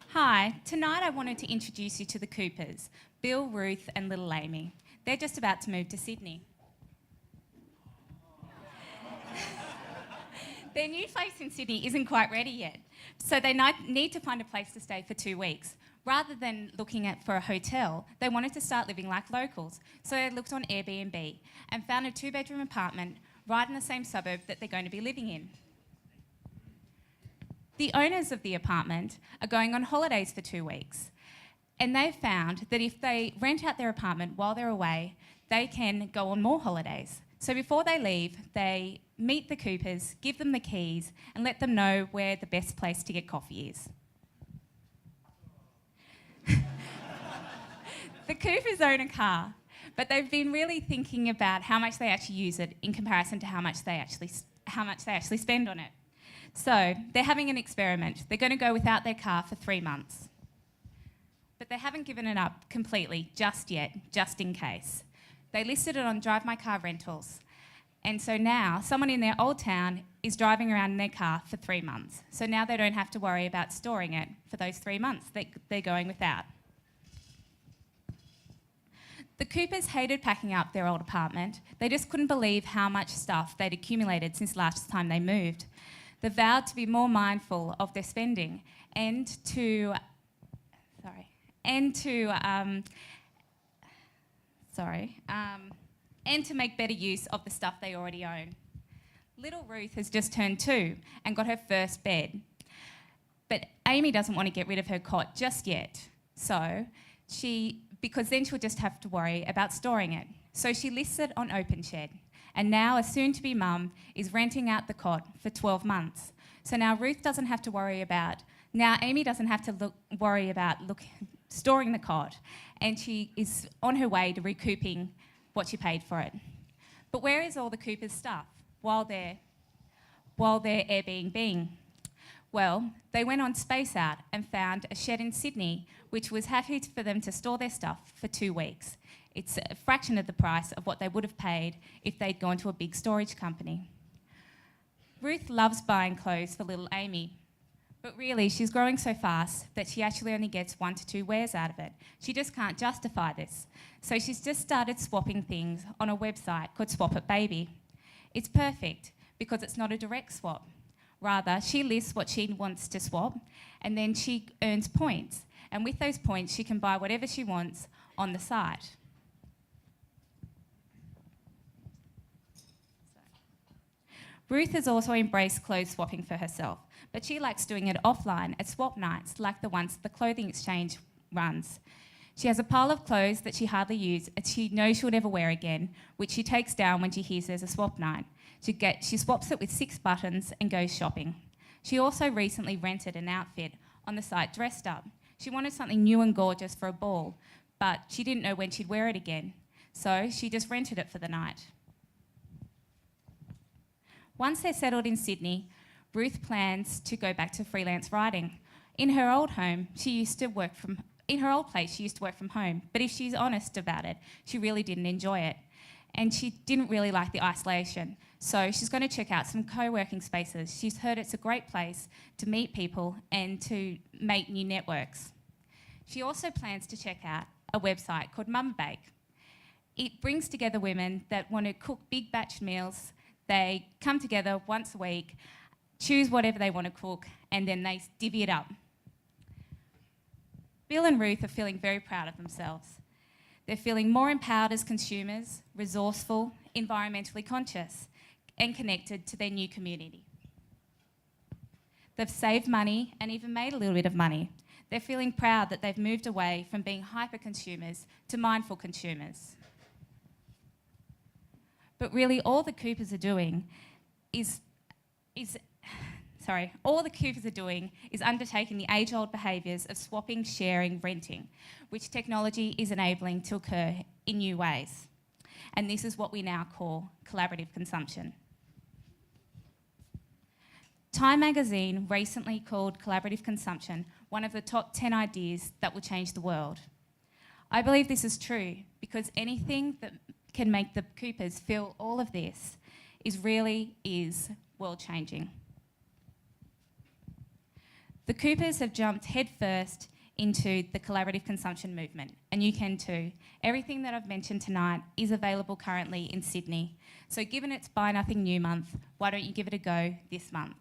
Hi, tonight I wanted to introduce you to the Coopers, Bill, Ruth and little Amy. They're just about to move to Sydney. Their new place in Sydney isn't quite ready yet, so they need to find a place to stay for 2 weeks. Rather than looking for a hotel, they wanted to start living like locals, so they looked on Airbnb and found a 2-bedroom apartment right in the same suburb that they're going to be living in. The owners of the apartment are going on holidays for 2 weeks, and they've found that if they rent out their apartment while they're away, they can go on more holidays. So before they leave, they meet the Coopers, give them the keys, and let them know where the best place to get coffee is. The Coopers own a car, but they've been really thinking about how much they actually use it in comparison to how much they actually spend on it. So they're having an experiment. They're going to go without their car for 3 months. But they haven't given it up completely just yet, just in case. They listed it on Drive My Car Rentals. And so now someone in their old town is driving around in their car for 3 months. So now they don't have to worry about storing it for those 3 months that they're going without. The Coopers hated packing up their old apartment. They just couldn't believe how much stuff they'd accumulated since last time they moved. They vowed to be more mindful of their spending and to make better use of the stuff they already own. Little Ruth has just turned 2 and got her first bed. But Amy doesn't want to get rid of her cot just yet, because then she'll just have to worry about storing it. So she lists it on OpenShed, and now a soon-to-be mum is renting out the cot for 12 months. So now Ruth doesn't have to worry about, now Amy doesn't have to worry about storing the cot, and she is on her way to recouping what she paid for it. But where is all the Coopers' stuff while they're Airbnb-ing? Well, they went on Space Out and found a shed in Sydney which was happy for them to store their stuff for 2 weeks. It's a fraction of the price of what they would have paid if they'd gone to a big storage company. Ruth loves buying clothes for little Amy, but really she's growing so fast that she actually only gets 1 to 2 wears out of it. She just can't justify this. So she's just started swapping things on a website called Swap It Baby. It's perfect because it's not a direct swap. Rather, she lists what she wants to swap and then she earns points. And with those points, she can buy whatever she wants on the site. Ruth has also embraced clothes swapping for herself, but she likes doing it offline at swap nights like the ones the clothing exchange runs. She has a pile of clothes that she hardly uses and she knows she'll never wear again, which she takes down when she hears there's a swap night. She swaps it with 6 buttons and goes shopping. She also recently rented an outfit on the site Dressed Up. She wanted something new and gorgeous for a ball, but she didn't know when she'd wear it again, so she just rented it for the night. Once they're settled in Sydney, Ruth plans to go back to freelance writing. In her old place, she used to work from home, but if she's honest about it, she really didn't enjoy it. And she didn't really like the isolation. So she's going to check out some co-working spaces. She's heard it's a great place to meet people and to make new networks. She also plans to check out a website called Mum Bake. It brings together women that want to cook big batch meals. They come together once a week, choose whatever they want to cook, and then they divvy it up. Bill and Ruth are feeling very proud of themselves. They're feeling more empowered as consumers, resourceful, environmentally conscious, and connected to their new community. They've saved money and even made a little bit of money. They're feeling proud that they've moved away from being hyper-consumers to mindful consumers. But really all the Coopers are doing is undertaking the age-old behaviours of swapping, sharing, renting, which technology is enabling to occur in new ways. And this is what we now call collaborative consumption. Time magazine recently called collaborative consumption one of the top 10 ideas that will change the world. I believe this is true because anything that can make the Coopers feel all of this is world changing. The Coopers have jumped headfirst into the collaborative consumption movement, and you can too. Everything that I've mentioned tonight is available currently in Sydney. So given it's Buy Nothing New Month, why don't you give it a go this month?